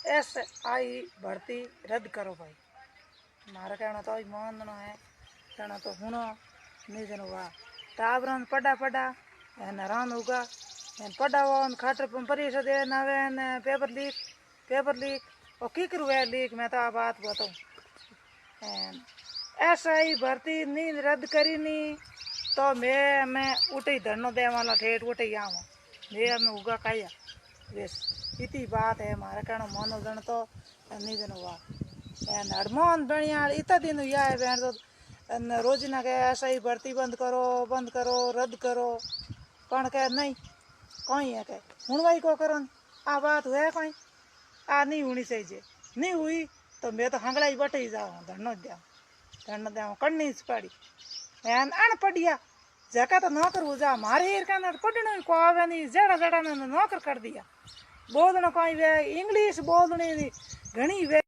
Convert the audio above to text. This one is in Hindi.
SI भर्ती रद्द करो भाई। मारा कहना तो मानना है, कहना तो हुनो नहीं जन हुआ टाबरन पड़ा पड़ा हैरान होगा पड़ा हुआ खाटर परीक्षा दे नावे पेपर लीक और की करू है लीक। मैं तो आ बात बताऊँ SI भर्ती नहीं रद्द करी नहीं तो मैं उठे धरनो दे वाला ठेठ उठे आऊँ मैं उगा खाया बस इतनी बात है। मारा कहना मानो जन तो नहीं जन हुआ हरमोहन बनियाल इतना दिन हुआ है बहन तो रोजीना कहे SI भर्ती बंद करो रद्द करो पण कहे नहीं कहीं है कहे हूँ वही को करो आ बात हुआ कहीं आ नहीं होनी चाहिए नहीं हुई तो मैं तो हंगड़ा ही बटे ही जाऊँ धरनो दे करनी पड़ी एन अनपढ़िया जका तो नौकर हो जा मारे हिर का पढ़ने को आवे नहीं जड़ा जड़ा ने नौकर कर दिया बोलना कोई वे इंग्लिश बोलनी घनी वे